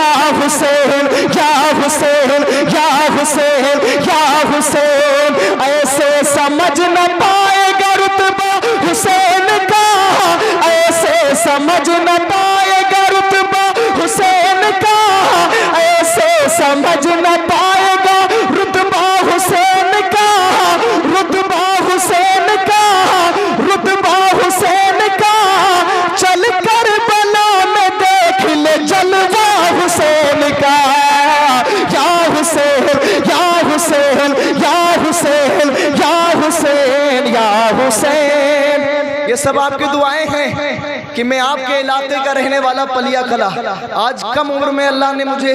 या हुसैन या हुसैन या हुसैन या हुसैन। ऐसे समझ न पाएगा रुतबा हुसैन का, ऐसे समझ न पाएगा रुतबा हुसैन का, ऐसे समझ न पाएगा रुतबा हुसैन का, रुतबा हुसैन का, रुतबा हुसैन का। चल कर बला में देख ले जलवा हुसैन का। या हुसैन या हुसैन या हुसैन या हुसैन या हुसैन। ये सब आपकी दुआएं हैं कि मैं आपके इलाके का रहने वाला पलिया कला। आज कम उम्र में अल्लाह ने मुझे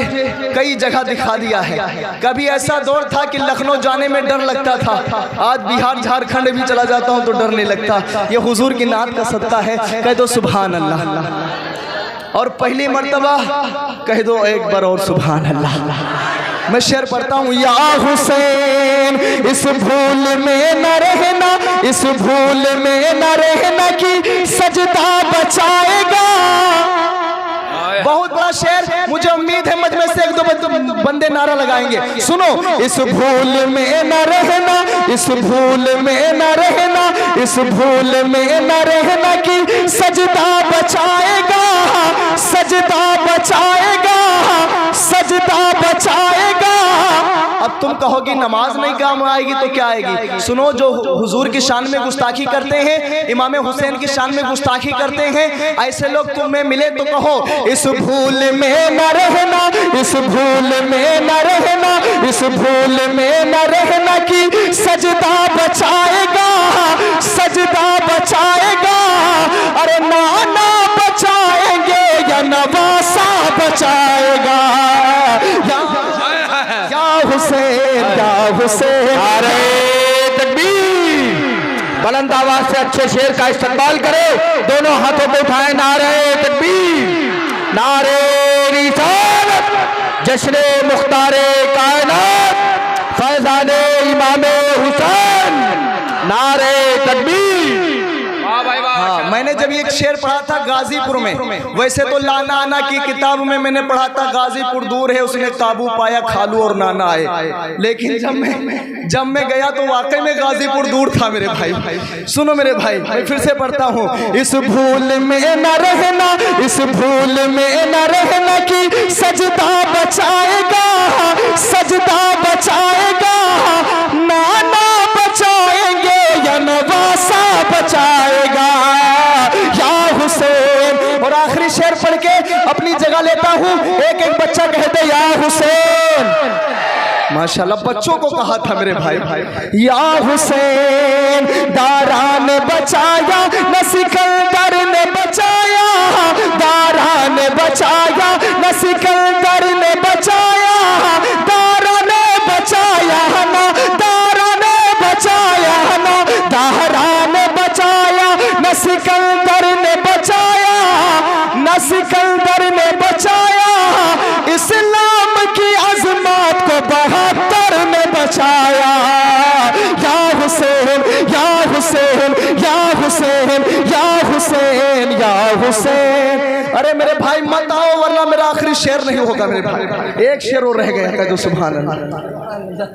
कई जगह दिखा दिया है। कभी ऐसा दौर था कि लखनऊ जाने में डर लगता था, आज बिहार झारखंड भी चला जाता हूँ तो डर नहीं लगता। ये हुजूर की नात का सदका है। कह दो सुभान अल्लाह। और पहली मर्तबा कह दो एक बार और सुभान अल्लाह। मैं शेर पढ़ता हूँ। या हुसैन इस भूल में न रहना, इस भूल में न रहना कि सजदा बचाएगा। बहुत बड़ा शेर, मुझे उम्मीद है मजमे से एक दो बंदे नारा लगाएंगे। सुनो। इस भूल में न रहना, इस भूल में न रहना, इस भूल में न रहना कि सजदा बचाएगा, सजदा बचाएगा, सजदा बचाएगा। अब तुम कहोगी नमाज नहीं काम आएगी तो क्या आएगी? सुनो, जो हुजूर की शान में गुस्ताखी करते हैं, इमाम हुसैन की शान में गुस्ताखी करते हैं, ऐसे लोग तुम्हें मिले तो कहो इस भूल में न रहना, इस भूल में न रहना, इस भूल में न रहना कि सजदा बचाएगा, सजदा बचाएगा। अरे नाना बचाएंगे या नवासा बचाएगा। या हुसैन या हुसैन। अरे तकबीर। बुलंद आवाज से अच्छे शेर का इस्तेमाल करो, दोनों हाथों को उठाए। नारे तकबीर, नारे रिसालत, जश्न मुख्तारे कायनात, फैजाने इमामे हुसैन। नारे तकबीर। हाँ, मैंने जब एक शेर पढ़ा था गाजीपुर में, वैसे तो लाना आना की किताब में मैंने पढ़ा था गाजीपुर दूर है उसने काबू पाया खालू और नाना आए। लेकिन जब मैं गया तो वाकई में गाजीपुर दूर था मेरे भाई। सुनो मेरे भाई, मैं फिर से पढ़ता हूँ। इस भूल में न रहना, इस भूल में न रहना कि सजदा बचाएगा, सजदा बचाएगा। नाना बचाएंगे या नवासा बचाएगा। या हुसैन। और आखिरी शेर पढ़ के अपनी जगह लेता हूँ। एक एक बच्चा कहते या हुसैन। माशाल्लाह, बच्चों को कहा था मेरे भाई। या हुसैन दारा ने बचाया, न सिकंदर ने बचाया, दारा ने बचाया, न सिकंदर ने बचाया, दारा ने बचाया ना, दारा ने बचाया ना, दारा ने बचाया, न सिकंदर ने बचाया, न सिकंदर ने बचाया। इस्लाम की अजमत को 72 ने बचाया। या हुसैन या हुसैन या हुसैन या हुसैन या हुसैन। अरे मेरे भाई मत आओ वरना मेरा आखिरी शेर नहीं होगा मेरे भाई। एक शेर और रह गया, कह दो सुभान अल्लाह।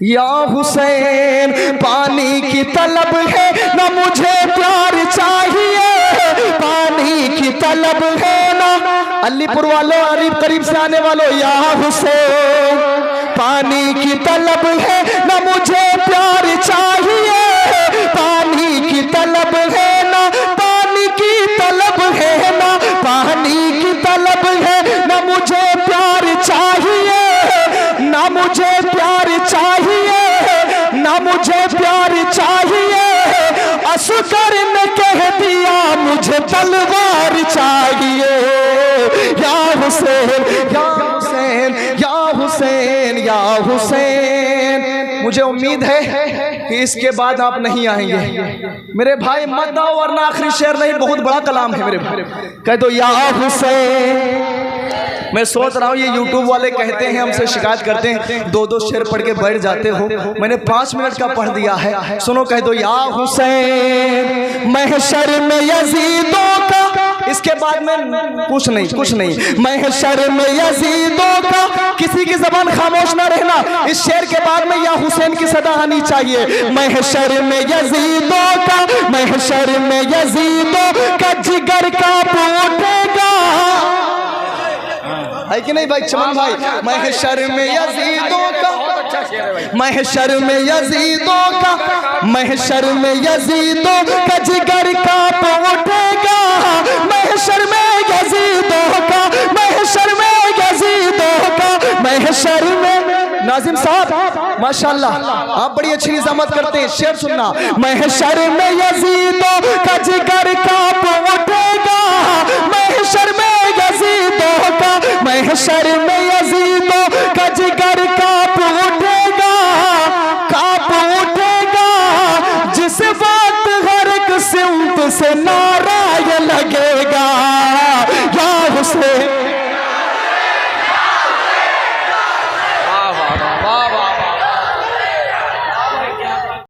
या हुसैन पानी की तलब है ना मुझे प्यार चाहिए, पानी की तलब है ना। अलीपुर वालों, करीब से आने वालों, या हुसैन पानी की तलब है ना मुझे प्यार चाहिए, पानी की तलब है ना, पानी की तलब है ना, पानी की तलब है ना मुझे प्यार चाहिए, ना मुझे प्यार चाहिए, ना मुझे प्यार चाहिए। असगर ने कह दिया मुझे तलवार चाहिए। या हुसैन या हुसैन या हुसैन या हुसैन। मुझे उम्मीद है कि इसके बाद आप नहीं आएंगे मेरे भाई। मत आओ वरना आखिरी शेर नहीं, बहुत बड़ा कलाम है मेरे भाई। कह दो या हुसैन। मैं सोच रहा हूँ ये यूट्यूब वाले कहते हैं, हमसे शिकायत करते हैं 2-2 शेर पढ़ के बैठ जाते हो। मैंने 5 मिनट का पढ़ दिया है। सुनो, कह दो या हुसैन। महशर में यजीदों का इसके बाद में कुछ नहीं। महशर में यजीदों का, किसी की जबान खामोश ना रहना। इस शेर के बाद में या हुसैन की सदा आनी चाहिए। महशर में यजीदों का, महशर में यजीदों का जिगर का उठेगा, है कि नहीं भाई चमन भाई? महशर में यजीदों का, महशर में यजीदों का, महशर में यजीदों का जिगर का उठेगा। महशर में यजीदों का, महशर में यजीदों का, महशर में। नाजिम साहब माशाल्लाह आप बड़ी अच्छी निजामत करते हैं। शेर सुनना। महशर में यजीदों का जिगर का उठेगा, महशर में यजीदों का, महशर में यजीदों का जिगर कांप उठेगा, कांप उठेगा। जिस वक्त हर एक सिमत से ना